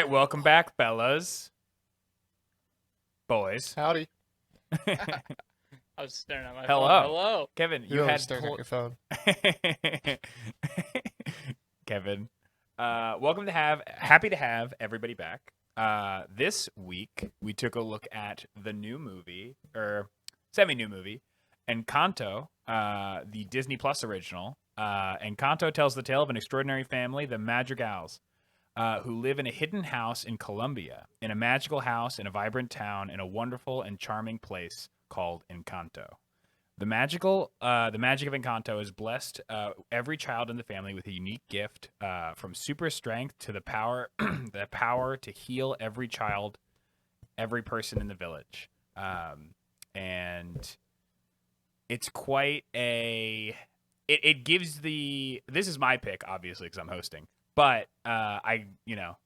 right, welcome back, fellas. Boys. Howdy. I was staring at my Hello. phone. Hello. Kevin, you You're had always staring at your phone. Kevin, happy to have everybody back. This week we took a look at the new movie, or semi-new movie, Encanto, the Disney Plus original. Encanto tells the tale of an extraordinary family, the Madrigals, who live in a hidden house in Colombia, in a magical house in a vibrant town in a wonderful and charming place called Encanto. The magic of Encanto has blessed every child in the family with a unique gift, from super strength to the power, the power to heal every child, every person in the village. And it's quite a. It gives the. This is my pick, obviously, because I'm hosting. But I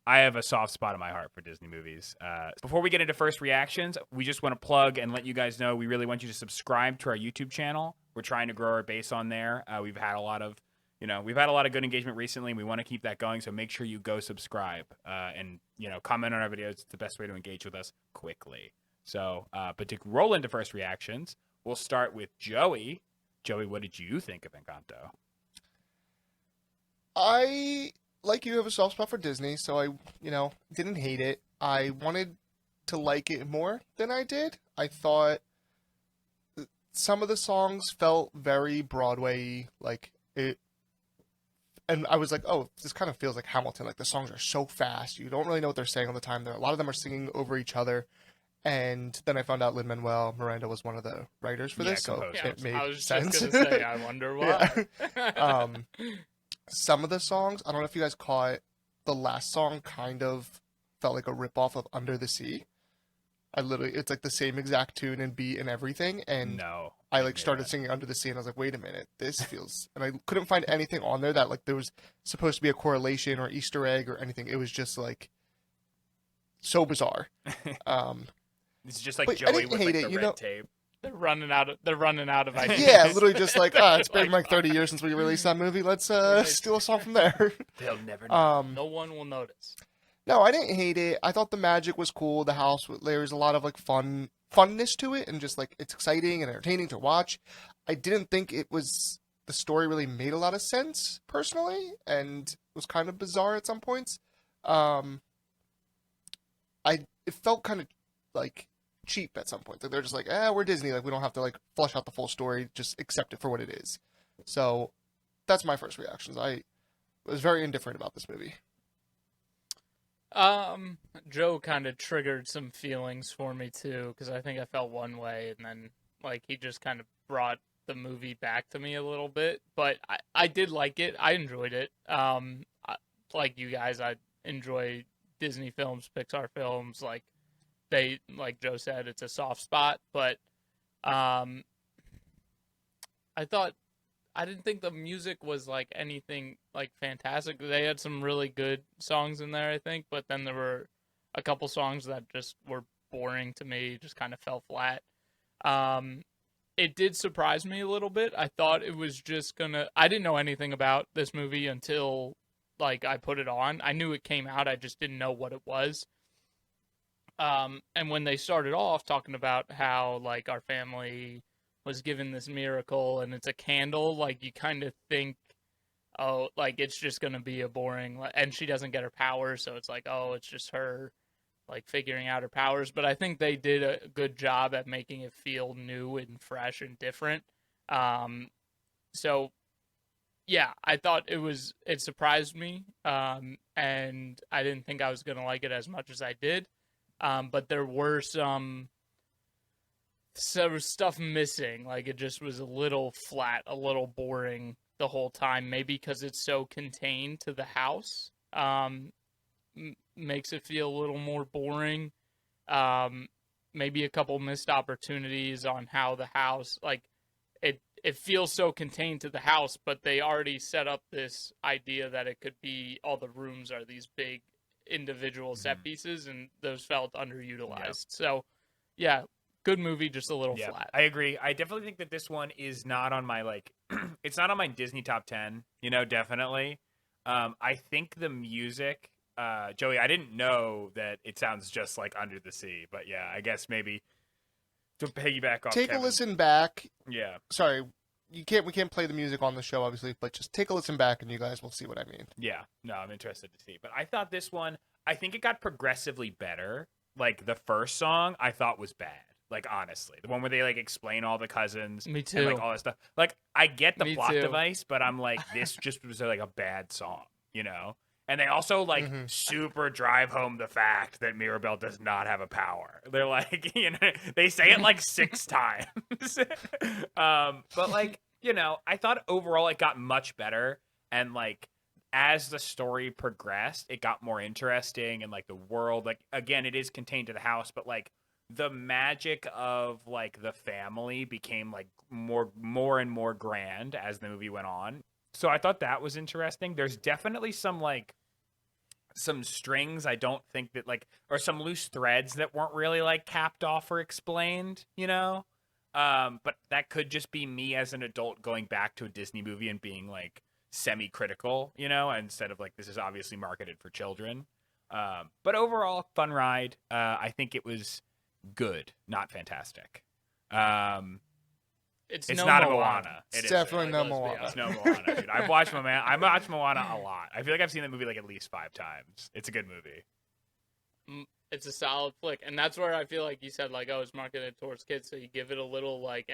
have a soft spot in my heart for Disney movies. Before we get into first reactions, we just want to plug and let you guys know we really want you to subscribe to our YouTube channel. We're trying to grow our base on there. We've had a lot of good engagement recently, and we want to keep that going. So make sure you go subscribe and comment on our videos. It's the best way to engage with us quickly. So, but to roll into first reactions, we'll start with Joey. Joey, what did you think of Encanto? I, like you, have a soft spot for Disney, so I, didn't hate it. I wanted to like it more than I did. I thought some of the songs felt very Broadway, like it, and I was like, oh, this kind of feels like Hamilton. Like the songs are so fast, you don't really know what they're saying all the time. A lot of them are singing over each other. And then I found out Lin-Manuel Miranda was one of the writers for this, so it made sense. Just gonna say, I wonder why. Some of the songs, I don't know if you guys caught, the last song kind of felt like a ripoff of Under the Sea. It's like the same exact tune and beat and everything, and I started singing Under the Sea, and I was like, wait a minute, this feels, and I couldn't find anything on there that like there was supposed to be a correlation or Easter egg or anything. It was just like so bizarre. It's just like Joey with like the red tape. They're running out of ideas. Yeah, literally just like, it's been like 30 years since we released that movie. Let's steal a song from there. They'll never know. No one will notice. No, I didn't hate it. I thought the magic was cool. The house, there's a lot of like funness to it, and just like it's exciting and entertaining to watch. I didn't think the story really made a lot of sense personally, and it was kind of bizarre at some points. It felt kind of like cheap at some point. Like they're just like, we're Disney, like we don't have to like flush out the full story, just accept it for what it is. So that's my first reactions. I was very indifferent about this movie. Joe kind of triggered some feelings for me too, because I think I felt one way, and then like he just kind of brought the movie back to me a little bit. But I did like it. I enjoyed it. Like you guys, I enjoy Disney films, Pixar films. Like Joe said, it's a soft spot, but I didn't think the music was like anything like fantastic. They had some really good songs in there, I think, but then there were a couple songs that just were boring to me, just kind of fell flat. It did surprise me a little bit. I thought it was I didn't know anything about this movie until like I put it on. I knew it came out, I just didn't know what it was. And when they started off talking about how like our family was given this miracle and it's a candle, like you kind of think, oh, like it's just going to be a boring, and she doesn't get her powers. So it's like, oh, it's just her like figuring out her powers. But I think they did a good job at making it feel new and fresh and different. So yeah, I thought it surprised me. And I didn't think I was going to like it as much as I did. But there was stuff missing. Like it just was a little flat, a little boring the whole time. Maybe because it's so contained to the house, makes it feel a little more boring. Maybe a couple missed opportunities on how the house, like it feels so contained to the house, but they already set up this idea that it could be all the rooms are these big individual set pieces, and those felt underutilized. Yep. So yeah, good movie, just a little flat. I agree. I definitely think that this one is not on my like it's not on my Disney top 10, definitely. I think the music Joey, I didn't know that it sounds just like Under the Sea, but yeah, I guess maybe to piggyback off Take a Kevin. listen back. Yeah. Sorry, we can't play the music on the show, obviously, but just take a listen back and you guys will see what I mean. Yeah. No, I'm interested to see. But I thought this one, I think it got progressively better. Like the first song, I thought was bad. Like honestly, the one where they like explain all the cousins, Me and like too. all that stuff. Like I get the Me plot too. device, but I'm like, this just was like a bad song, you know. And they also like super drive home the fact that Mirabelle does not have a power. They're like, you know, they say it like 6 times. But like, you know, I thought overall it got much better, and like as the story progressed, it got more interesting, and like the world, like again, it is contained to the house, but like the magic of like the family became like more and more grand as the movie went on. So I thought that was interesting. There's definitely some like some strings I don't think that like, or some loose threads that weren't really like capped off or explained, you know. But that could just be me as an adult going back to a Disney movie and being like semi-critical, you know, instead of like this is obviously marketed for children. But overall, fun ride. I think it was good, not fantastic. It's It's no not a Moana. Moana. It's It definitely isn't. no Like, let's be Moana. It's no Moana, dude. I've watched Moana. I watched Moana a lot. I feel like I've seen that movie like at least 5 times. It's a good movie. It's a solid flick, and that's where I feel like you said like, oh, it's marketed towards kids, so you give it a little like,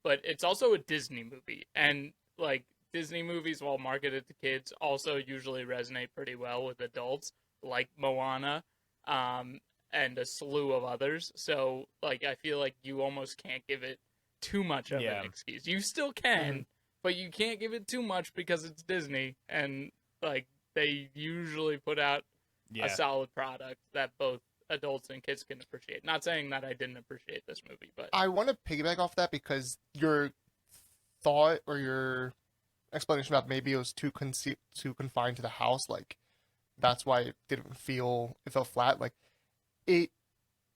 but it's also a Disney movie, and like Disney movies, while marketed to kids, also usually resonate pretty well with adults, like Moana, and a slew of others. So like, I feel like you almost can't give it too much of Yeah. an excuse. You still can, but you can't give it too much because it's Disney, and like they usually put out Yeah. a solid product that both adults and kids can appreciate. Not saying that I didn't appreciate this movie, but I want to piggyback off that because your thought or your explanation about maybe it was too confined to the house, like that's why it felt flat. Like it,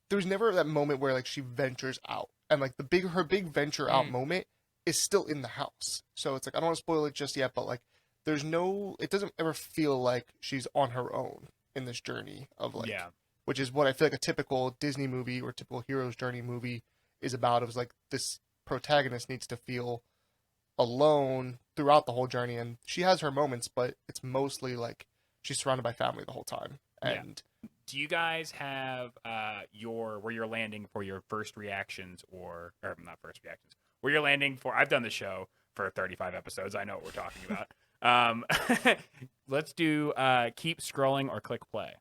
there's never that moment where like she ventures out, and like her big venture out moment is still in the house. So it's like I don't want to spoil it just yet, but like it doesn't ever feel like she's on her own in this journey of like, which is what I feel like a typical Disney movie or typical hero's journey movie is about. It was like this protagonist needs to feel alone throughout the whole journey, and she has her moments, but it's mostly like she's surrounded by family the whole time. And do you guys have where you're landing for your first reactions or not first reactions, where you're landing for? I've done the show for 35 episodes. I know what we're talking about. Let's do keep scrolling or click play,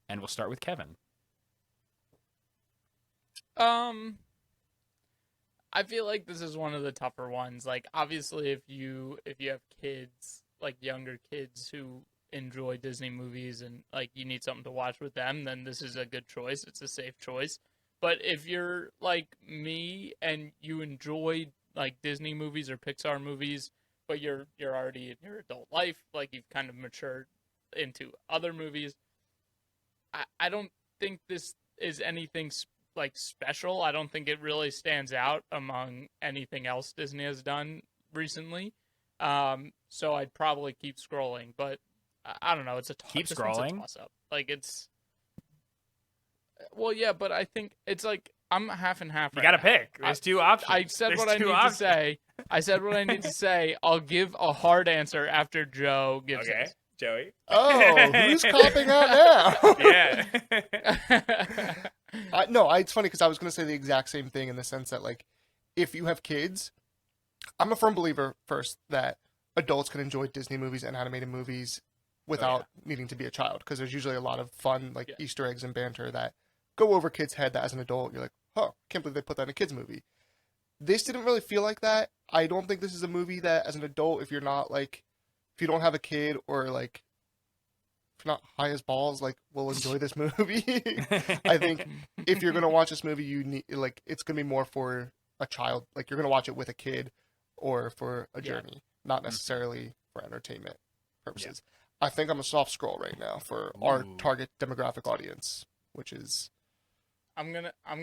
and we'll start with Kevin. I feel like this is one of the tougher ones. Like obviously if you have kids, like younger kids who enjoy Disney movies and like you need something to watch with them, then this is a good choice. It's a safe choice. But if you're like me and you enjoy like Disney movies or Pixar movies, but you're already in your adult life, like you've kind of matured into other movies, I don't think this is anything like special. I don't think it really stands out among anything else Disney has done recently. So I'd probably keep scrolling, but I don't know. It's a keep scrolling. Toss up. Like it's, well, yeah, but I think it's like I'm half and half. You got to pick. There's 2 options. I said what I need to say. I said what I need to say. I'll give a hard answer after Joe gives Okay, his. Joey. Oh, who's copping out now? Yeah. No, it's funny because I was going to say the exact same thing in the sense that, like, if you have kids, I'm a firm believer, first, that adults can enjoy Disney movies and animated movies without needing to be a child, because there's usually a lot of fun, like, Easter eggs and banter that go over kids' head that as an adult, you're like, huh, can't believe they put that in a kid's movie. This didn't really feel like that. I don't think this is a movie that, as an adult, if you don't have a kid or, like, if you're not high as balls, like, will enjoy this movie. I think if you're gonna watch this movie, you need it's gonna be more for a child. Like you're gonna watch it with a kid or for a journey, not necessarily for entertainment purposes. I think I'm a soft scroll right now for our target demographic audience, which is I'm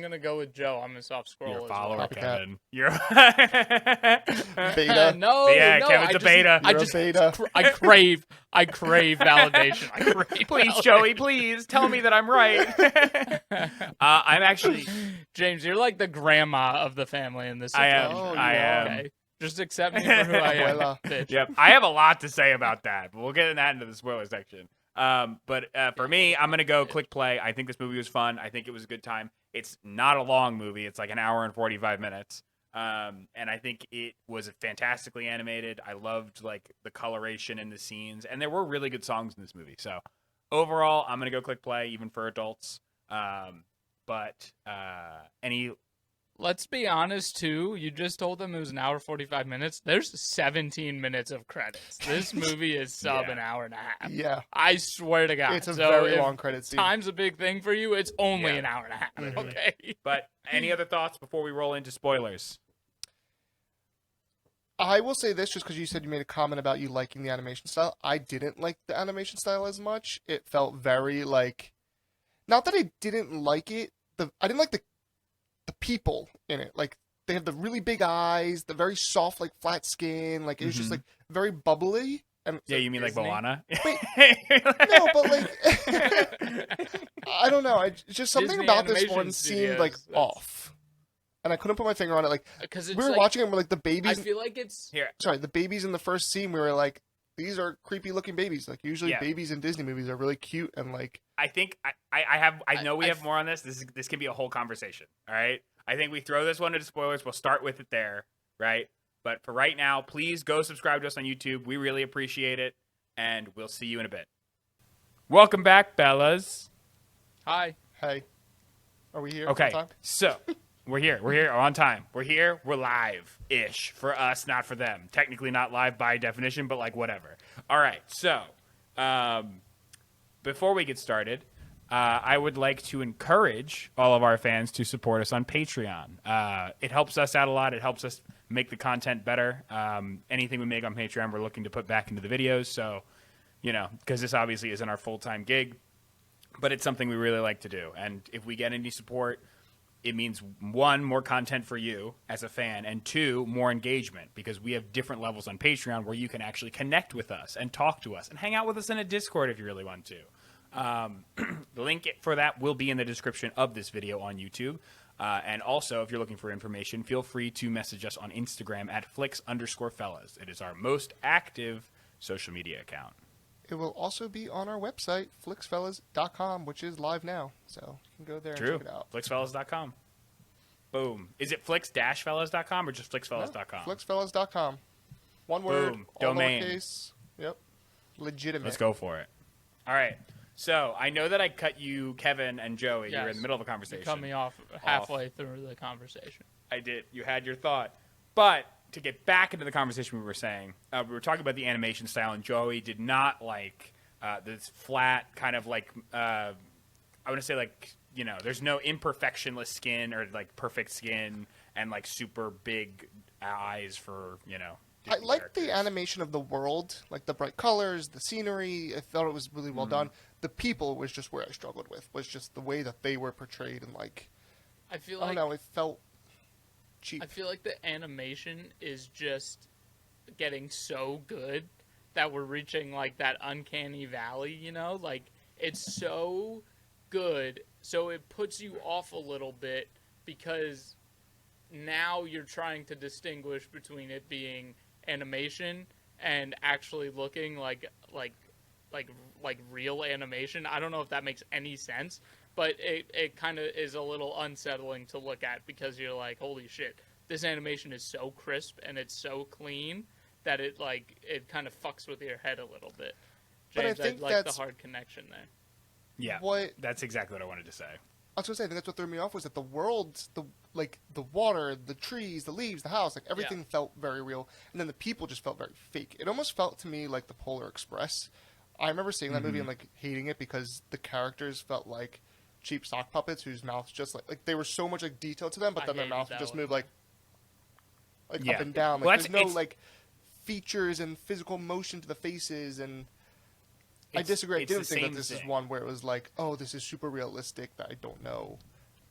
gonna go with Joe. I'm a soft scroll. You're a as follower, well. Copycat. Kevin. You're Beta. No, Yeah, no, Kevin's a beta. I You're a just, beta. I crave validation. I crave Please, validation. Joey, please tell me that I'm right. I'm actually. James, you're like the grandma of the family in this I am. situation. Oh, I you am. Okay. Just accept me for who I am, Abuela. bitch. Yep. I have a lot to say about that, but we'll get in that into the spoiler section. But for me, I'm gonna go click play. I think this movie was fun. I think it was a good time. It's not a long movie. It's like an hour and 45 minutes. And I think it was fantastically animated. I loved like the coloration in the scenes, and there were really good songs in this movie. So overall, I'm gonna go click play, even for adults. But any Let's be honest, too. You just told them it was an hour 45 minutes. There's 17 minutes of credits. This movie is sub Yeah. an hour and a half. Yeah. I swear to God. It's a So very if long credit scene. time's a big thing for you, it's only Yeah. an hour and a half. Mhm. Okay. but any other thoughts before we roll into spoilers? I will say this just because you said you made a comment about you liking the animation style. I didn't like the animation style as much. It felt very like, not that I didn't like it. I didn't like the people in it. Like they have the really big eyes, the very soft, like flat skin. Like it was just Mhm. like very bubbly. And Yeah, you mean like Disney? Moana? no, but like I don't know. Just something Disney about this Animation one seemed like Studios, that's- off, and I couldn't put my finger on it. Like Because it's we were like, watching them, like the I babies. feel like it's. Here, Sorry, the babies in the first scene. We were like, these are creepy looking babies. Like usually Yeah. babies in Disney movies are really cute and like. I think I know we have more on this. This can be a whole conversation. All right. I think we throw this one into spoilers. We'll start with it there, right? But for right now, please go subscribe to us on YouTube. We really appreciate it, and we'll see you in a bit. Welcome back, Bellas. Hi. Hey, are we here? Okay, on time? so we're here. We're here on time. We're here. We're live-ish for us, not for them. Technically not live by definition, but like whatever. All right, so before we get started, I would like to encourage all of our fans to support us on Patreon. It helps us out a lot. It helps us make the content better. Anything we make on Patreon, we're looking to put back into the videos. So, because this obviously isn't our full-time gig, but it's something we really like to do. And if we get any support, it means, one, more content for you as a fan, and two, more engagement, because we have different levels on Patreon where you can actually connect with us and talk to us and hang out with us in a Discord if you really want to. The link for that will be in the description of this video on YouTube. And also, if you're looking for information, feel free to message us on Instagram at Flix_fellas. It is our most active social media account. It will also be on our website, flixfellas.com, which is live now. So you can go there True. and check it out. Flixfellas.com. Boom. Is it flix-fellas.com or just flixfellas.com? Flixfellas.com. One word. Boom. All Domain. lowercase. Yep. Legitimate. Let's go for it. All right. So I know that I cut you, Kevin, and Joey. You were in Yes. the middle of a You conversation. cut me off halfway through the conversation. I did. You had your thought. But to get back into the conversation we were saying, we were talking about the animation style, and Joey did not like this flat kind of like, I want to say like, there's no imperfectionless skin or like perfect skin and like super big eyes for, I Disney liked the characters. animation of the world, like the bright colors, the scenery. I thought it was really well done. The people was just where I struggled with, was just the way that they were portrayed, and like, I feel I don't like know, it felt cheap. I feel like the animation is just getting so good that we're reaching like that uncanny valley, Like it's so good, so it puts you off a little bit because now you're trying to distinguish between it being animation and actually looking like real animation. I don't know if that makes any sense, but it kind of is a little unsettling to look at because you're like, holy shit, this animation is so crisp and it's so clean that it kind of fucks with your head a little bit. But I James, think like that's- the hard connection there. Yeah. What That's exactly what I wanted to say. I was gonna say, I think that's what threw me off was that the world, the water, the trees, the leaves, the house, like everything felt very real, and then the people just felt very fake. It almost felt to me like the Polar Express. I remember seeing that movie and like hating it because the characters felt like cheap sock puppets whose mouths just like they were so much like detail to them, but I then their hated mouths would that just one. move like Yeah. up and down. Like Well, there's that's- no it's- like features and physical motion to the faces, and I It's- disagree. I it's the didn't think that same this is thing. one where it was like, oh, this is super realistic that I don't know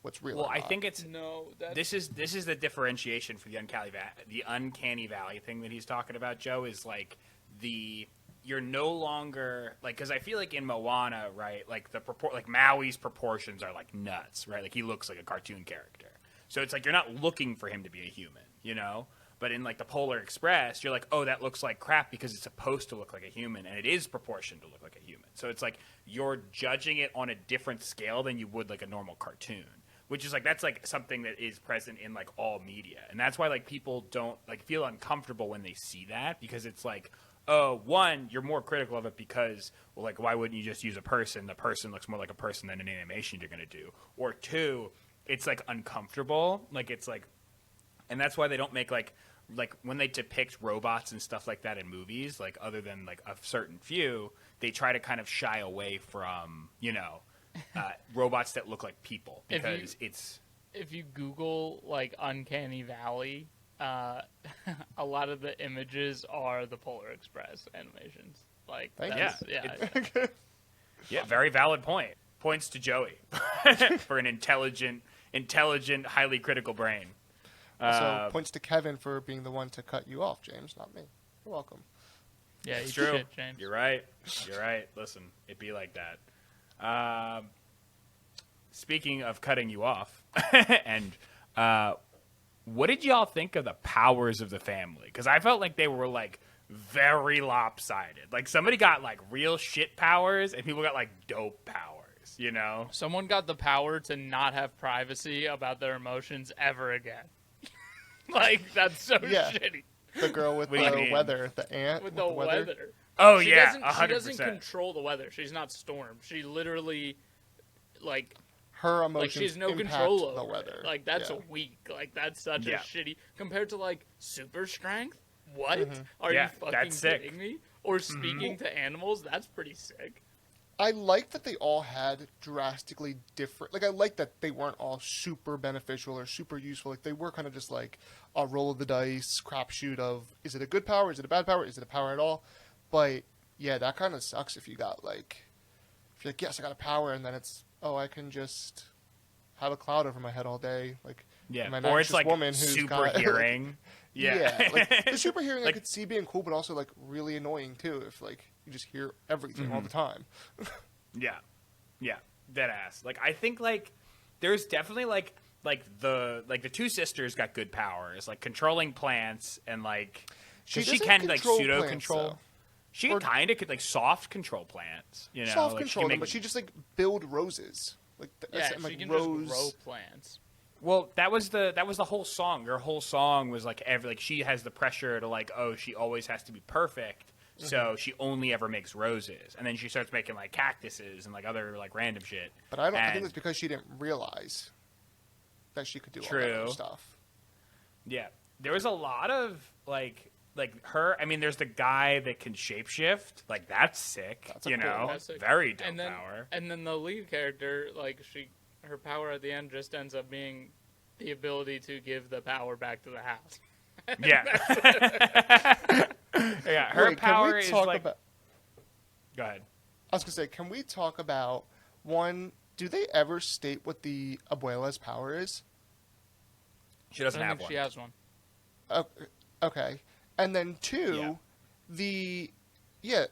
what's real. Well, or I not. think it's No, that's this is the differentiation for the uncanny valley thing that he's talking about. Joe is like you're no longer like, because I feel like in Moana, right, like like Maui's proportions are like nuts, right? Like he looks like a cartoon character. So it's like you're not looking for him to be a human, you know? But in like the Polar Express, you're like, oh, that looks like crap because it's supposed to look like a human, and it is proportioned to look like a human. So it's like you're judging it on a different scale than you would like a normal cartoon, which is like that's like something that is present in like all media, and that's why like people don't like feel uncomfortable when they see that, because it's like, oh, one, you're more critical of it because, well, like why wouldn't you just use a person? The person looks more like a person than an animation you're gonna do. Or two, it's like uncomfortable, like it's like, and that's why they don't make like when they depict robots and stuff like that in movies, like other than like a certain few, they try to kind of shy away from, you know, robots that look like people, because if you Google like Uncanny Valley, a lot of the images are the Polar Express animations. Like, Thank that's, you. yeah, yeah, very valid point. Points to Joey for an intelligent, highly critical brain. Also, points to Kevin for being the one to cut you off, James, not me. You're welcome. yeah, It's eat true. shit, James. You're right. You're right. Listen, it be like that. Speaking of cutting you off, and what did y'all think of the powers of the family? Because I felt like they were like very lopsided. Like somebody got like real shit powers, and people got like dope powers. You know? Someone got the power to not have privacy about their emotions ever again. Like, that's so Yeah. shitty. The girl with What do you the mean? weather, the ant With the weather. Oh She yeah, doesn't, she 100%. doesn't control the weather. She's not Storm. She literally, like Her emotions like she has no impact control the over it. weather. Like, that's Yeah. weak. Like, that's such Yeah. a shitty compared to like super strength. What? Mm-hmm. Are Yeah, you fucking that's sick. kidding me? Or speaking to animals? That's pretty sick. I like that they all had drastically different. Like, I like that they weren't all super beneficial or super useful. Like, they were kind of just like a roll of the dice crapshoot of, is it a good power? Is it a bad power? Is it a power at all? But yeah, that kind of sucks if you got like, if you're like, yes, I got a power, and then it's, oh, I can just have a cloud over my head all day. Like, Yeah, I'm an or it's anxious like woman who's super got, hearing. Yeah, like the super hearing I Like- could see being cool, but also like really annoying too. If like you just hear everything all the time. Yeah, dead ass. Like I think like there's definitely like the two sisters got good powers, like controlling plants and like 'cause she doesn't can like control pseudo plants, control. though. She Or- kind of could like soft control plants, you know, Soft like, control can them, make- but she just like build roses. Like Yeah, and, she like can rose. just grow plants. Well, that was the whole song. Her whole song was like she has the pressure to like, oh, she always has to be perfect. So she only ever makes roses, and then she starts making like cactuses and like other like random shit. But I don't. I think And- it's because she didn't realize that she could do all that True. other stuff. Yeah, there was a lot of like her. I mean, there's the guy that can shapeshift. Like that's sick. That's a you cool know, That's sick. very dope and then, power. And then the lead character, like her power at the end just ends up being the ability to give the power back to the house. Yeah, yeah. Her Wait, power can we is talk like. about? Go ahead. I was gonna say, can we talk about one? Do they ever state what the abuela's power is? She I doesn't don't have think one. she has one. Okay, and then two, Yeah.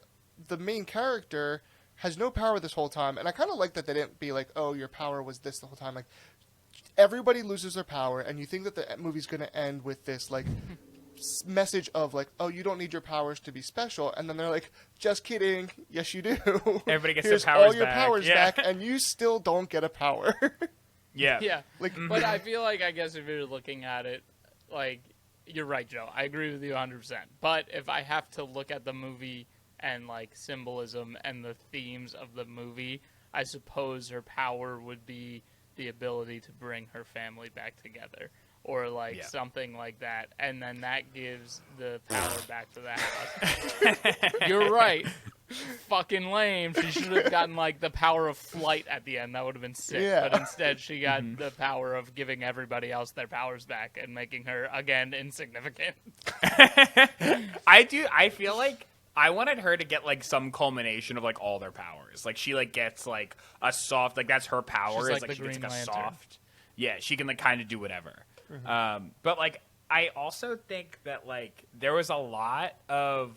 the main character has no power this whole time, and I kind of like that they didn't be like, oh, your power was this the whole time. Like everybody loses their power, and you think that the movie's gonna end with this like message of like, oh, you don't need your powers to be special, and then they're like, just kidding, yes you do. Everybody gets Here's their powers all your back. powers Yeah. back, and you still don't get a power. Yeah. Yeah, Like, but I feel like I guess if you're looking at it, like you're right, Joe. I agree with you 100%. But if I have to look at the movie and like symbolism and the themes of the movie, I suppose her power would be the ability to bring her family back together, or like Yeah. something like that, and then that gives the power back to the house. You're right. Fucking lame. She should have gotten like the power of flight at the end. That would have been sick. Yeah. But instead, she got the power of giving everybody else their powers back and making her again insignificant. I feel like I wanted her to get like some culmination of like all their powers. Like she like gets like a soft, like that's her power. She's is like like the she gets Green like a Lantern. soft. Yeah, she can like kind of do whatever. Mm-hmm. But like I also think that like there was a lot of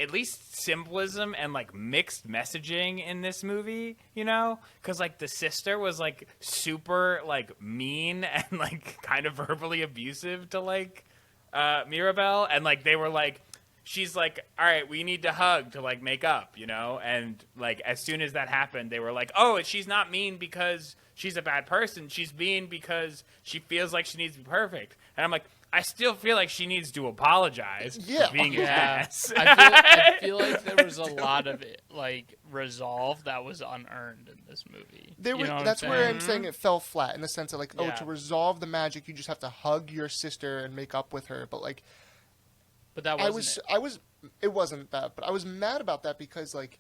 at least symbolism and like mixed messaging in this movie, you know? Cuz like the sister was like super like mean and like kind of verbally abusive to like Mirabelle, and like they were like she's like, all right, we need to hug to like make up, you know? And like as soon as that happened, they were like, oh, she's not mean because she's a bad person. She's mean because she feels like she needs to be perfect. And I'm like, I still feel like she needs to apologize Yeah. for being an Yeah, ass. I feel like there was a lot of it, like resolve that was unearned in this movie. There You was, know what that's I'm where saying? I'm saying it fell flat in the sense of like, oh, Yeah. to resolve the magic, you just have to hug your sister and make up with her. But like, But that wasn't it. It wasn't that, but I was mad about that because like,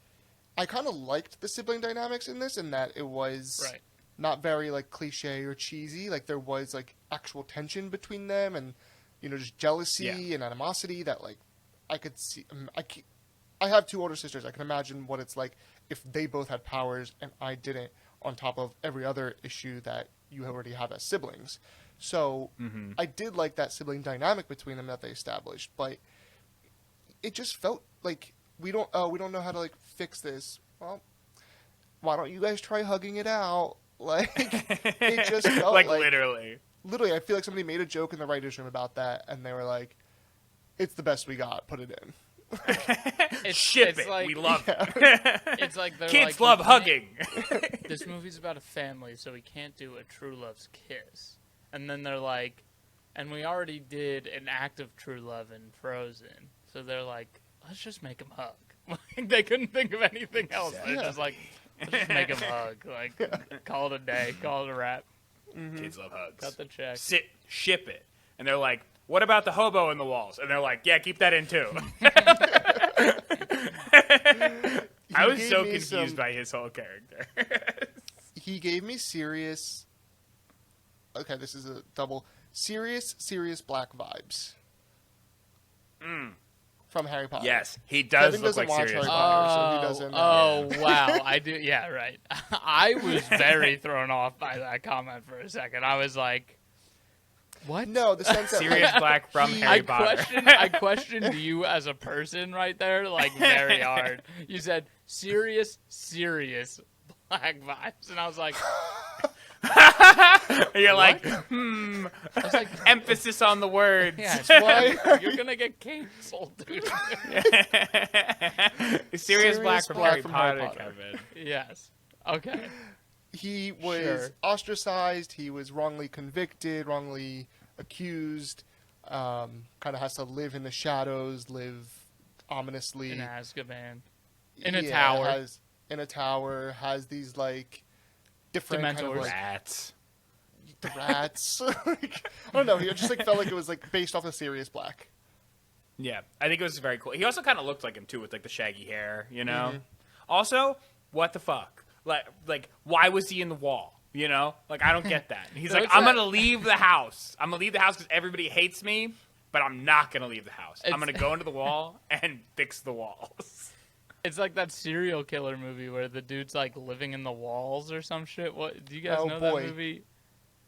I kind of liked the sibling dynamics in this, in that it was Right. not very like cliche or cheesy. Like there was like actual tension between them, and you know, just jealousy and animosity that like I could see. I have two older sisters. I can imagine what it's like if they both had powers and I didn't, on top of every other issue that you already have as siblings. So I did like that sibling dynamic between them that they established, but it just felt like we don't know how to like fix this. Well, why don't you guys try hugging it out? Like it just felt like like literally. I feel like somebody made a joke in the writers' room about that, and they were like, "It's the best we got. Put it in." Ship it's it. like- We love it. It's like they're Kids like, love we hugging. can't- This movie's about a family, so we can't do a true love's kiss. And then they're like, and we already did an act of true love in Frozen, so they're like, let's just make them hug. Like they couldn't think of anything else. They're Yeah. just like, let's just make them hug. Like call it a day, call it a wrap. Kids love hugs. Cut the check. Ship it. And they're like, what about the hobo in the walls? And they're like, yeah, keep that in too. I was gave so me confused some- by his whole character. He gave me serious. Okay, this is a double. Serious black vibes. From Harry Potter. Yes, he does Kevin look doesn't like watch serious. Harry Potter, so he doesn't. Oh, wow. I do. Yeah, right. I was very thrown off by that comment for a second. I was like, what? No, the sense that Serious like, black from he- Harry Potter. I questioned you as a person right there, like very hard. You said serious black vibes, and I was like, You're like, I was like, emphasis on the words. yeah, it's what? You're gonna get canceled, dude. Serious black from black Harry from Harry Potter, Potter. Kevin. Yes. Okay. he was Sure. ostracized. He was wrongly convicted, wrongly accused. Kind of has to live in the shadows, live ominously In Azkaban. In a Yeah, tower. In a tower, has these like different kind of Dementors. like Rats. rats. Like, I don't know. He just like felt like it was like based off of Sirius Black. Yeah, I think it was very cool. He also kind of looked like him too, with like the shaggy hair, you know. Mm-hmm. Also, what the fuck? Like, why was he in the wall? You know, like I don't get that. He's No, like, it's I'm that- gonna leave the house. I'm gonna leave the house because everybody hates me, but I'm not gonna leave the house. I'm gonna go into the wall and fix the walls. It's like that serial killer movie where the dude's like living in the walls or some shit. What do you guys Oh, know Boy. that movie?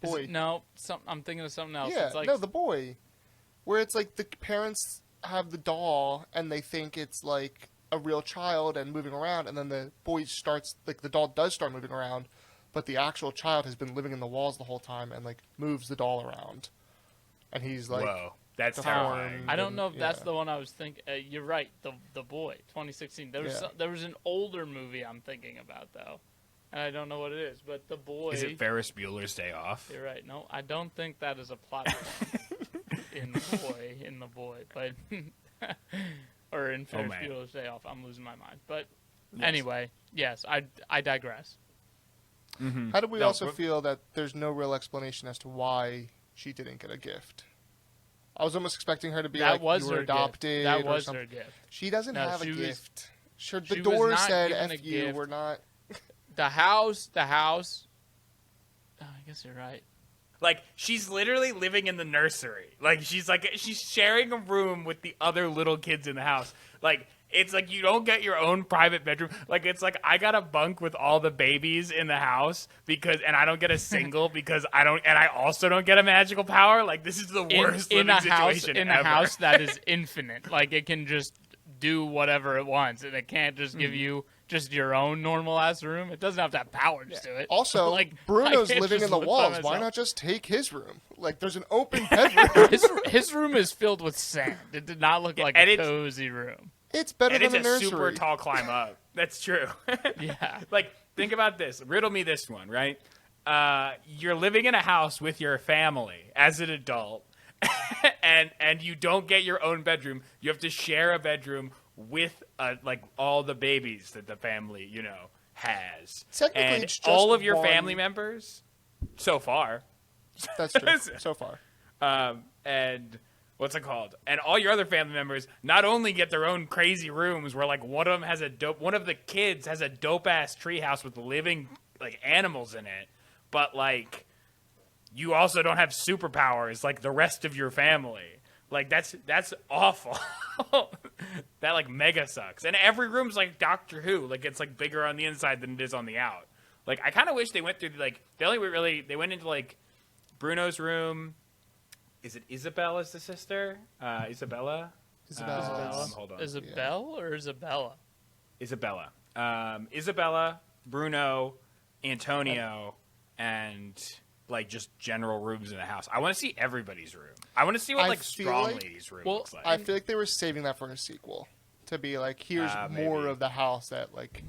Boy. No, I'm thinking of something else. Yeah, It's like no, the boy, where it's like the parents have the doll and they think it's like a real child and moving around, and then the boy starts like the doll does start moving around, but the actual child has been living in the walls the whole time and like moves the doll around, and he's like, Whoa, that's the terrifying. form. I don't know if that's Yeah. the one I was thinking. You're right. The boy, 2016. There was Yeah. there was an older movie I'm thinking about though, and I don't know what it is. But the boy. Is it Ferris Bueller's Day Off? You're right. No, I don't think that is a plot point in the boy, but or in Ferris man. Bueller's Day Off. I'm losing my mind. But anyway, yes, I digress. How do we No, also but- feel that there's no real explanation as to why she didn't get a gift? I was almost expecting her to be That like, was you were her adopted. gift. That or was something. her gift. She doesn't No, have a she was- gift. Sure, the she was door not said given a "F you." gift. We're not. The house. Oh, I guess you're right. Like, she's literally living in the nursery. Like, she's sharing a room with the other little kids in the house. Like, It's like you don't get your own private bedroom. Like it's like I got a bunk with all the babies in the house and I don't get a single because I also don't get a magical power. Like this is the worst living situation in ever. a house that is infinite. Like it can just do whatever it wants, and it can't just give you just your own normal ass room. It doesn't have to have powers to it. Also, like Bruno's I can't living just in the live by walls. Why myself. not just take his room? Like, there's an open bedroom. His room is filled with sand. It did not look like a cozy room. It's better And than it's a a nursery. super tall climb up. That's true. Yeah. Like, think about this. Riddle me this one, right? You're living in a house with your family as an adult, and you don't get your own bedroom. You have to share a bedroom with like all the babies that the family, has. Technically, and it's just all of your one- family members, so far. That's true. So far. And what's it called? And all your other family members not only get their own crazy rooms where like one of the kids has a dope ass treehouse with living like animals in it, but like you also don't have superpowers like the rest of your family. Like that's awful. That like mega sucks. And every room's like Doctor Who. Like it's like bigger on the inside than it is on the out. Like I kind of wish they went through like they went into like Bruno's room. Is it Isabella's the sister? Isabella? Hold on. Isabel or Isabella? Isabella. Isabella, Bruno, Antonio, and like just general rooms in the house. I want to see everybody's room. I want to see what like feel Strong like- Lady's room well, looks like. I feel like they were saving that for a sequel. To be like, here's more Maybe. of the house, that like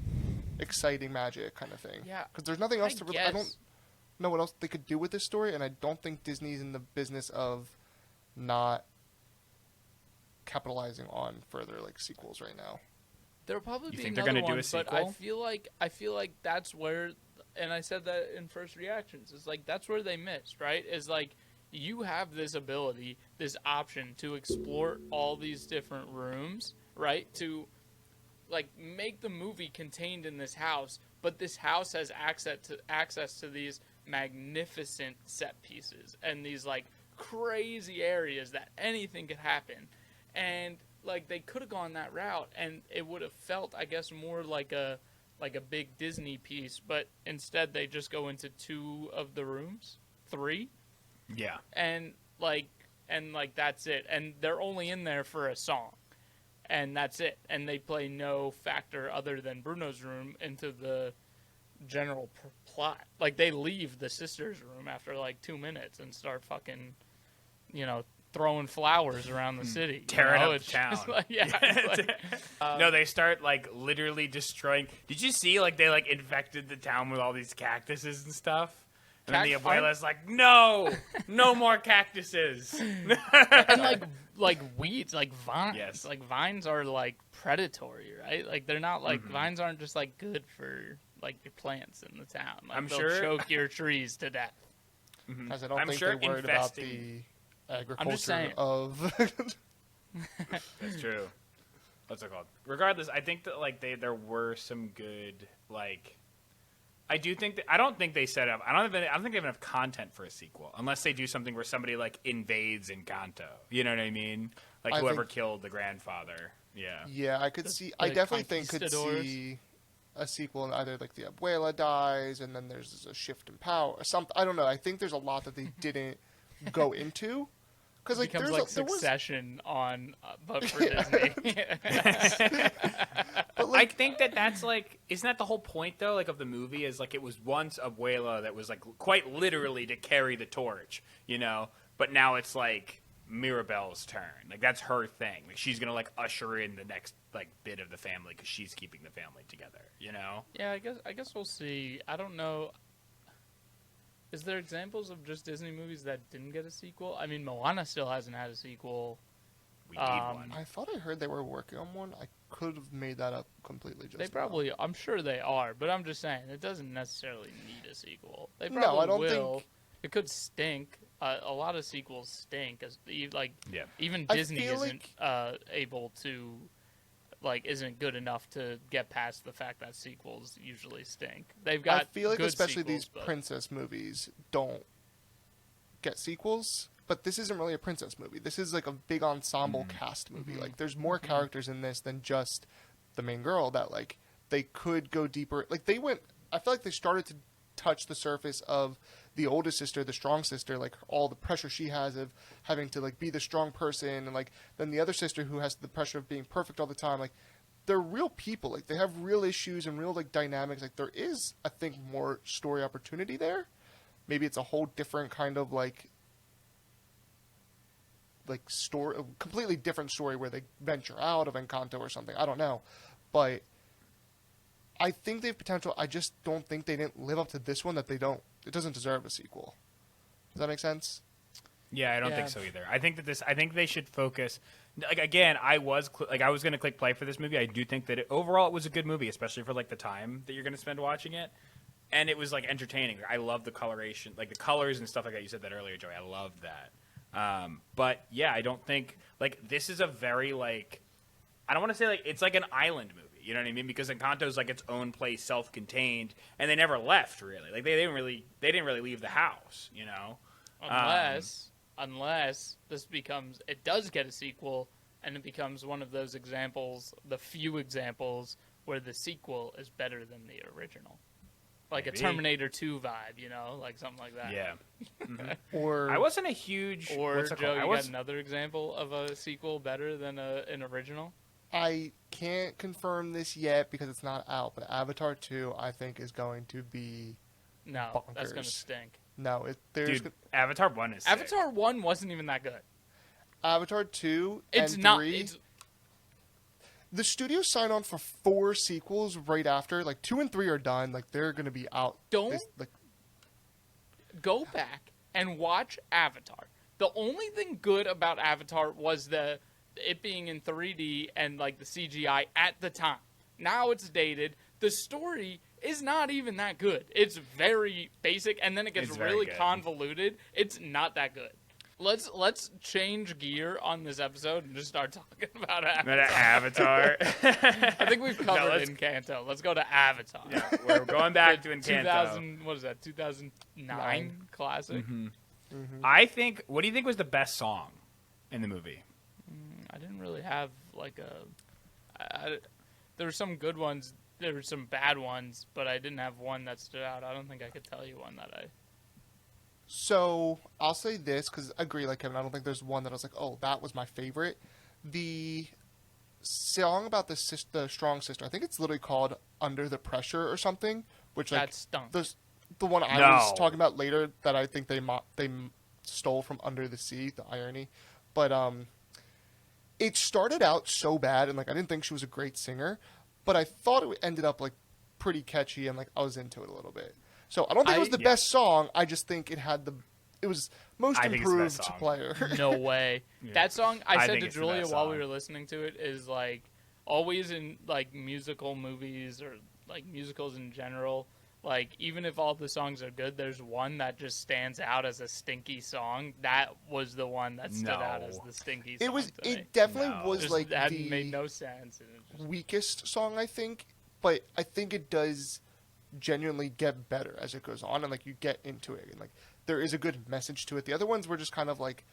exciting magic kind of thing. Yeah. Because there's nothing else I to. I guess. don't know what else they could do with this story, and I don't think Disney's in the business of not capitalizing on further like sequels right now. There'll probably You be think they're another gonna do one, a sequel? but I feel like that's where, and I said that in first reactions. It's like that's where they missed, right? Is like you have this ability, this option to explore all these different rooms, right? To like make the movie contained in this house, but this house has access to these magnificent set pieces and these like crazy areas that anything could happen. And like they could have gone that route and it would have felt, I guess, more like a big Disney piece, but instead they just go into 2 of the rooms, 3, yeah. and that's it. And they're only in there for a song. And that's it. And they play no factor other than Bruno's room into the general plot. Like they leave the sisters' room after like 2 minutes and start fucking, throwing flowers around the city, Tearing up It's the town. just like, it's like, No, they start like literally destroying. Did you see like they like infected the town with all these cactuses and stuff? And then the abuela's like, no more cactuses. and like weeds, like vines. Yes. Like vines are like predatory, right? Like they're not like vines aren't just like good for like your plants in the town. Like, I'm they'll sure- choke your trees to death. Because I don't I'm think sure they worried about the infesting- agriculture saying. of. That's true. What's it called? Regardless, I think that like there were some good like. I don't think they set up. I don't think they have enough content for a sequel unless they do something where somebody like invades Encanto. You know what I mean? Like I whoever think- killed the grandfather. Yeah. Yeah, I could see. the I definitely think could conquistadors. see a sequel, and either like the abuela dies, and then there's a shift in power, or something. I don't know. I think there's a lot that they didn't go into, because like Becomes there's like there was, Succession on, but for Disney. but I like think that's like, isn't that the whole point though? Like of the movie is like it was once Abuela that was like quite literally to carry the torch, But now it's like Mirabelle's turn. Like that's her thing. Like she's gonna like usher in the next like bit of the family because she's keeping the family together. Yeah, I guess we'll see. I don't know. Is there examples of just Disney movies that didn't get a sequel? I mean, Moana still hasn't had a sequel. We need one. I thought I heard they were working on one. I could have made that up completely. Just They now. probably, I'm sure they are, but I'm just saying it doesn't necessarily need a sequel. They No, probably I don't will. think- It could stink. A lot of sequels stink. Yeah. Even I Disney feel isn't able to, isn't good enough to get past the fact that sequels usually stink. They've got I feel like good especially sequels, these but princess movies don't get sequels but this isn't really a princess movie. This is like a big ensemble cast movie. Like there's more characters in this than just the main girl that like they could go deeper. Like I feel like they started to touch the surface of the oldest sister, the strong sister, like all the pressure she has of having to like be the strong person, and like then the other sister who has the pressure of being perfect all the time. Like they're real people. Like they have real issues and real like dynamics. Like there is, I think, more story opportunity there. Maybe it's a whole different kind of like story, a completely different story where they venture out of Encanto or something. I don't know, but I think they have potential. I just don't think they didn't live up to this one. That they don't. It doesn't deserve a sequel. Does that make sense? Yeah, I don't think so either. I think they should focus. Like again, I was going to click play for this movie. I do think that overall it was a good movie, especially for like the time that you're going to spend watching it, and it was like entertaining. I love the coloration, like the colors and stuff like that. You said that earlier, Joey. I love that. But yeah, I don't think like this is a very like I don't want to say like it's like an island movie. You know what I mean? Because Encanto's like its own place, self-contained, and they never left really. Like they didn't really leave the house. You know, unless this does get a sequel, and it becomes one of those examples, the few examples where the sequel is better than the original. Like Maybe. A Terminator 2 vibe, you know, like something like that. Yeah. Mm-hmm. Or I wasn't a huge. Or what's it Joe, called? you got another example of a sequel better than an original? I can't confirm this yet because it's not out. But Avatar 2, I think, is going to be No, bonkers. that's gonna stink. No, Dude, Avatar 1 is sick. Avatar 1 wasn't even that good. Avatar 2 It's and not. 3. The studio signed on for 4 sequels right after. Like 2 and 3 are done. Like they're gonna be out. Don't go back and watch Avatar. The only thing good about Avatar was it being in 3D and like the CGI at the time. Now it's dated. The story is not even that good. It's very basic, and then it gets really convoluted. It's not that good. Let's change gear on this episode and just start talking about Avatar. I think we've covered Encanto. Let's go to Avatar. Yeah, we're going back to Encanto. What is that? 2009 classic. Mm-hmm. Mm-hmm. What do you think was the best song in the movie? I didn't really have like there were some good ones. There were some bad ones, but I didn't have one that stood out. I don't think I could tell you one that I. So I'll say this because I agree, like Kevin. I don't think there's one that I was like, oh, that was my favorite. The song about the strong sister, I think it's literally called "Under the Pressure" or something. Which like that stunk. The one I was talking about later that I think they stole from "Under the Sea," the irony, but it started out so bad, and like I didn't think she was a great singer, but I thought it ended up like pretty catchy, and like I was into it a little bit. So I don't think it was the best song. I just think it was most improved player. No way. Yeah. That song, I said to it's Julia while we were listening to it, is like always in like musical movies or like musicals in general. Like even if all the songs are good, there's one that just stands out as a stinky song. That was the one that stood out as the stinky song. It definitely was just like that the made no sense. Weakest song, I think, but I think it does genuinely get better as it goes on, and like you get into it, and like there is a good message to it. The other ones were just kind of like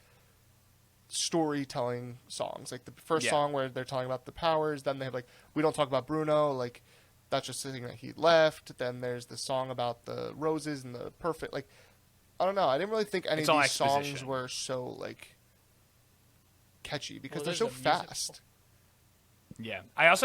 storytelling songs, like the first song where they're talking about the powers. Then they have like "We Don't Talk About Bruno," like that's just something that he left. Then there's the song about the roses and the perfect. Like I don't know. I didn't really think any of these songs were so like catchy because they're so fast. Yeah, I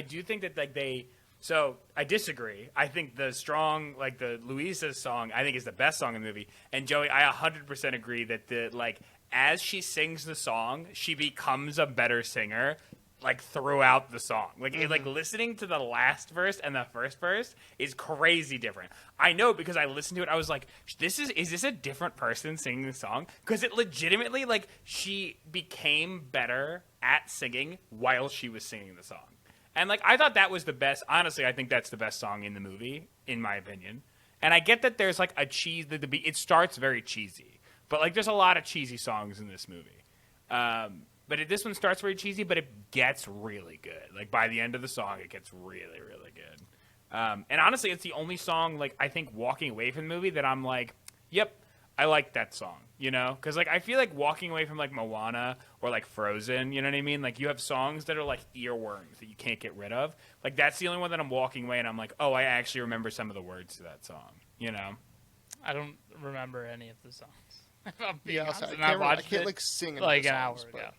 do think that like they. So I disagree. I think the Louisa's song, I think is the best song in the movie. And Joey, I 100% agree that as she sings the song, she becomes a better singer, like throughout the song. Like listening to the last verse and the first verse is crazy different. I know because I listened to it. I was like, is this a different person singing the song? Because it legitimately she became better at singing while she was singing the song. And, I thought that was the best. Honestly, I think that's the best song in the movie, in my opinion. And I get that there's, a cheese. It starts very cheesy. But, there's a lot of cheesy songs in this movie. But this one starts very cheesy, but it gets really good. By the end of the song, it gets really, really good. And honestly, it's the only song, I think, walking away from the movie that I'm like, yep, I like that song, you know, because like I feel like walking away from like Moana or like Frozen, you know what I mean? Like you have songs that are like earworms that you can't get rid of. Like that's the only one that I'm walking away and I'm like, oh, I actually remember some of the words to that song, you know? I don't remember any of the songs. If I'm being Yeah, honest, so I and can't, I watched can't it like sing any like of the an hour songs, ago.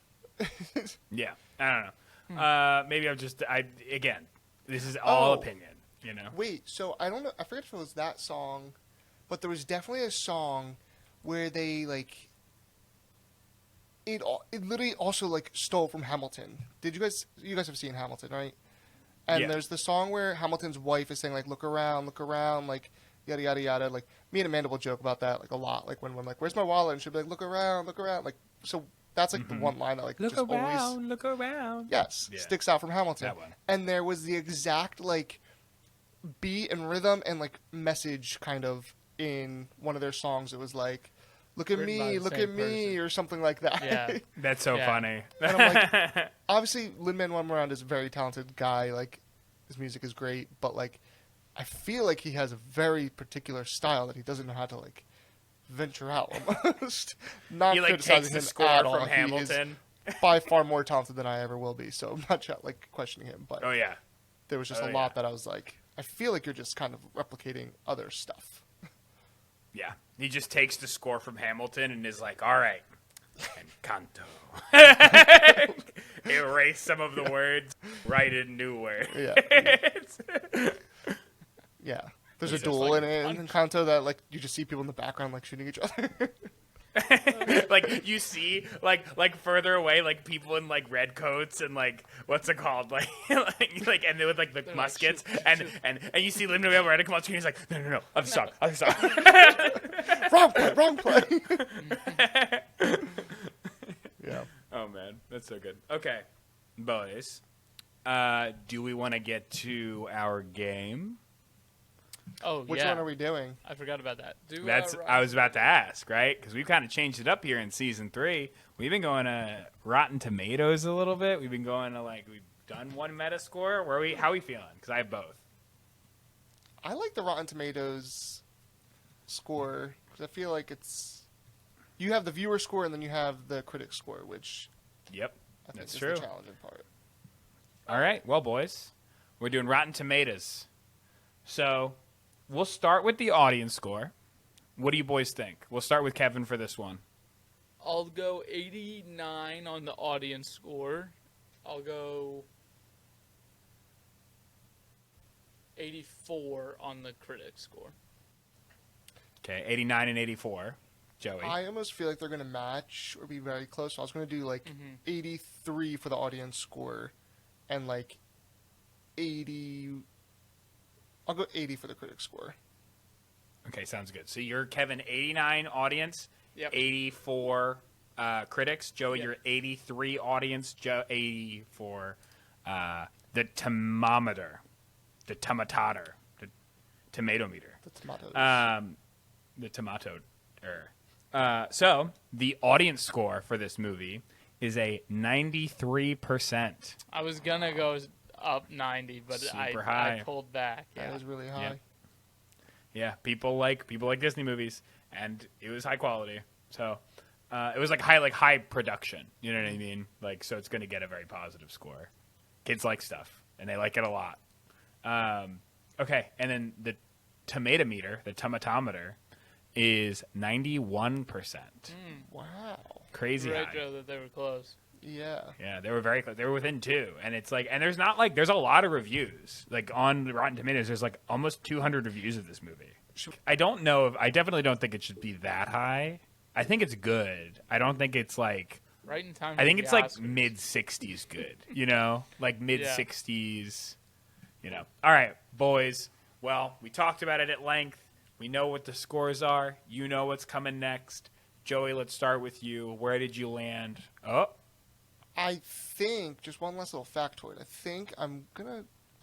but... Yeah, I don't know. Maybe again, this is all opinion, you know? Wait, so I don't know. I forget if it was that song, but there was definitely a song where they like it literally also like stole from Hamilton. Did you guys have seen Hamilton, right? And Yeah. there's the song where Hamilton's wife is saying like look around, like yada yada yada. Like me and Amanda will joke about that like a lot. Like when like where's my wallet, and she'll be like look around. Like so that's like the one line that like just always look around. yes Yeah. sticks out from Hamilton. That one. And there was the exact like beat and rhythm and like message kind of in one of their songs. It was like look at Written by me, the look same at me, person. or something like that. Yeah. That's so Yeah. funny. And I'm like, obviously, Lin-Manuel Miranda is a very talented guy. Like, his music is great, but like, I feel like he has a very particular style that he doesn't know how to like venture out almost. Not He like criticizing takes the him score at all. from He Hamilton. is by far more talented than I ever will be. So I'm not like questioning him, but Oh yeah. there was just Oh, a lot that I was like, I feel like you're just kind of replicating other stuff. Yeah. He just takes the score from Hamilton and is like, all right, Encanto. Erase some of the words, write in new words. Yeah. Yeah. There's He's a just duel like in it in Encanto that like you just see people in the background like shooting each other. Like you see like further away like people in like red coats and like what's it called like and they with like the They're like, muskets shoot, and, shoot. and you see Lin-Manuel Miranda come on screen. He's like no other song. Wrong play. Yeah. Oh man, that's so good. Okay, boys, do we want to get to our game? Oh, Which yeah. one are we doing? I forgot about that. I was about to ask, right? Because we've kind of changed it up here in season 3. We've been going to Rotten Tomatoes a little bit. We've been going to we've done one Metascore. How are we feeling? Because I have both. I like the Rotten Tomatoes score because I feel like you have the viewer score and then you have the critic score, which Yep, I think that's is true. the challenging part. All right, well, boys, we're doing Rotten Tomatoes. So we'll start with the audience score. What do you boys think? We'll start with Kevin for this one. I'll go 89 on the audience score. I'll go 84 on the critic score. Okay, 89 and 84. Joey. I almost feel like they're going to match or be very close. So I was going to do like 83 for the audience score and like 80. I'll go 80 for the critic score. Okay, sounds good. So you're Kevin 89 audience, Yep. 84 critics. Joey, Yep. you're 83 audience, 80 for the thermometer, the tomatometer, the tomato meter. The tomatoes. The tomato. So the audience score for this movie is a 93%. I was going to go up 90, but Super I high. pulled back. that Yeah. is really high. Yeah, people like Disney movies, and it was high quality. So it was like high production. You know what I mean? Like, so it's going to get a very positive score. Kids like stuff, and they like it a lot. Okay, and then the tomatometer, the tomatometer, is 91%. Wow. Crazy Right, high. Joe, that they were close. Yeah. Yeah, they were very close. They were within 2, and it's like, and there's not like there's a lot of reviews like on Rotten Tomatoes. There's like almost 200 reviews of this movie. I don't know if I definitely don't think it should be that high. I think it's good. I don't think it's like. Right in time. I think for it's the like Oscars. mid 60s good. You know, like mid 60s. You know. All right, boys. Well, we talked about it at length. We know what the scores are. You know what's coming next. Joey, let's start with you. Where did you land? Oh. I think, just one last little factoid. I think I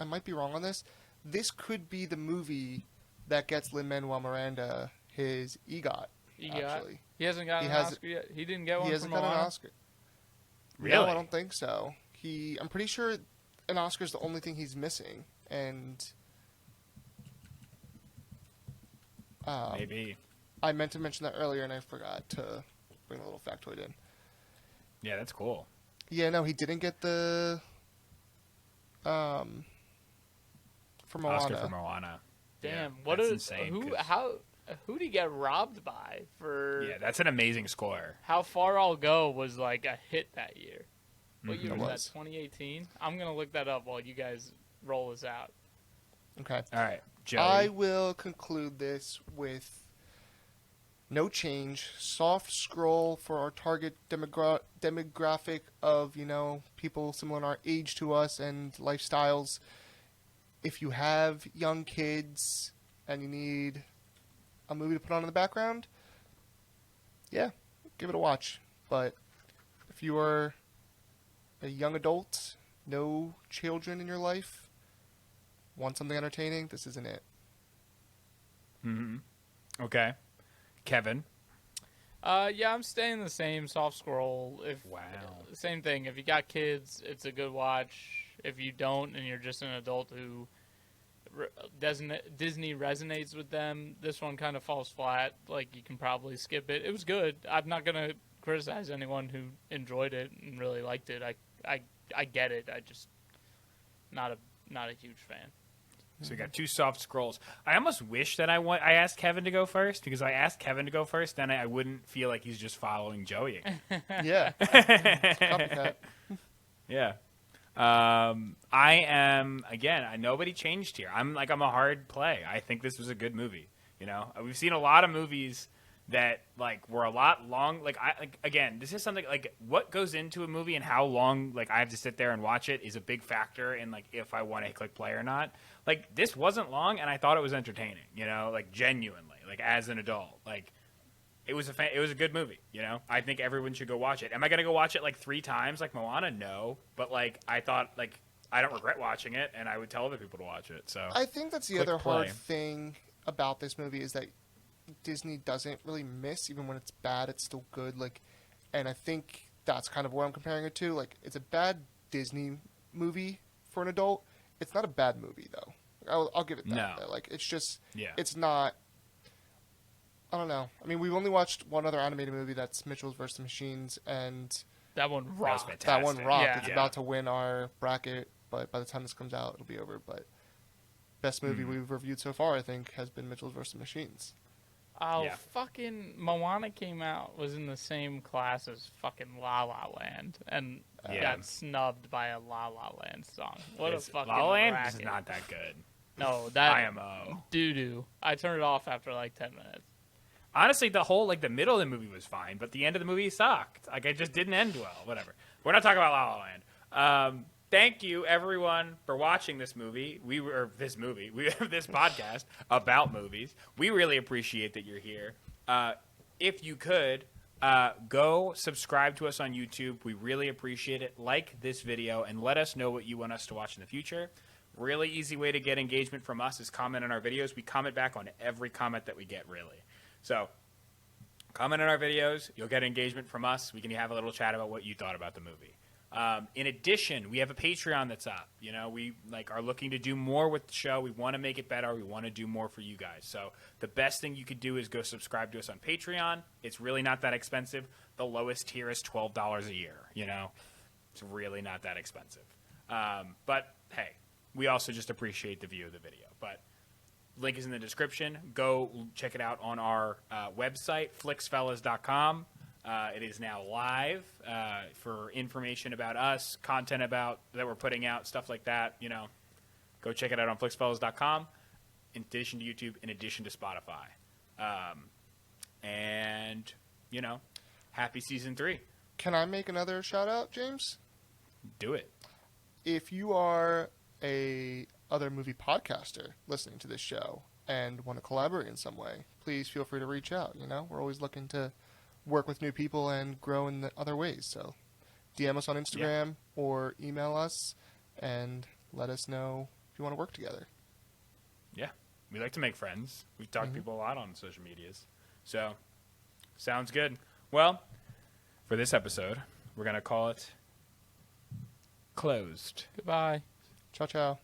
might be wrong on this. This could be the movie that gets Lin-Manuel Miranda his EGOT, actually. He hasn't gotten an Oscar yet? He didn't get one He hasn't from got an Moana? Oscar. Really? No, I don't think so. I'm pretty sure an Oscar's the only thing he's missing. And Maybe. I meant to mention that earlier, and I forgot to bring a little factoid in. Yeah, that's cool. Yeah, no, he didn't get the for Moana. Oscar for Moana. Damn, Yeah, what that's is insane. 'Cause- who did he get robbed by for? Yeah, that's an amazing score. How Far I'll Go was like a hit that year. What year Mhm. was It that? was. 2018. I'm gonna look that up while you guys roll this out. Okay. All right, Joey. I will conclude this with no change. Soft scroll for our target demographic of, people similar in our age to us and lifestyles. If you have young kids and you need a movie to put on in the background, yeah, give it a watch. But if you are a young adult, no children in your life, want something entertaining, this isn't it. Mm-hmm. Okay, Kevin. Yeah, I'm staying the same. Soft scroll. Wow. Same thing. If you got kids, it's a good watch. If you don't, and you're just an adult who Disney resonates with them, this one kind of falls flat. Like, you can probably skip it. It was good. I'm not gonna criticize anyone who enjoyed it and really liked it. I get it. I just not a huge fan. So we got two soft scrolls. I almost wish that I asked Kevin to go first, because I asked Kevin to go first, then I wouldn't feel like he's just following Joey again. Yeah. Copycat. Yeah. I am, again, nobody changed here. I'm a hard play. I think this was a good movie. We've seen a lot of movies that were a lot long. Again, this is something what goes into a movie and how long I have to sit there and watch it is a big factor in if I want to click play or not. This wasn't long and I thought it was entertaining, genuinely, as an adult. It was a good movie, I think everyone should go watch it. Am I going to go watch it 3 times like Moana? No, but I thought I don't regret watching it, and I would tell other people to watch it. So I think that's the Click other hard play. thing about this movie is that Disney doesn't really miss. Even when it's bad, it's still good. And I think that's kind of what I'm comparing it to. It's a bad Disney movie for an adult. It's not a bad movie though. I'll give it that. No. It's just, yeah, it's not. I don't know. I mean, we've only watched one other animated movie, that's Mitchell's vs. the Machines, and That one that was rocked. fantastic. that one rocked. Yeah. It's about to win our bracket, but by the time this comes out, it'll be over. But best movie we've reviewed so far, I think, has been Mitchell's vs. the Machines. Oh, Yeah. fucking Moana came out, was in the same class as fucking La La Land, and Yeah. got snubbed by a La La Land song. What a fucking La La Land racket. is not that good. No, that IMO. doo-doo. I turned it off after 10 minutes. Honestly, the whole the middle of the movie was fine, but the end of the movie sucked. It just didn't end well. Whatever. We're not talking about La La Land. Thank you everyone for watching this movie. We this podcast about movies. We really appreciate that you're here. If you could go subscribe to us on YouTube, we really appreciate it. Like this video and let us know what you want us to watch in the future. Really easy way to get engagement from us is comment on our videos. We comment back on every comment that we get, really. So comment on our videos. You'll get engagement from us. We can have a little chat about what you thought about the movie. In addition, we have a Patreon that's up. We are looking to do more with the show. We want to make it better. We want to do more for you guys. So the best thing you could do is go subscribe to us on Patreon. It's really not that expensive. The lowest tier is $12 a year. It's really not that expensive. But hey, we also just appreciate the view of the video. But link is in the description. Go check it out on our website, flixfellas.com. It is now live for information about us, content that we're putting out, stuff like that. Go check it out on flixfellas.com. In addition to YouTube, in addition to Spotify, and happy season 3. Can I make another shout out, James? Do it. If you are a other movie podcaster listening to this show and want to collaborate in some way, please feel free to reach out. We're always looking to work with new people and grow in the other ways. So DM us on Instagram or email us and let us know if you want to work together. Yeah, we like to make friends. We talk to people a lot on social medias. So, sounds good. Well, for this episode, we're going to call it closed. Goodbye. Ciao, ciao.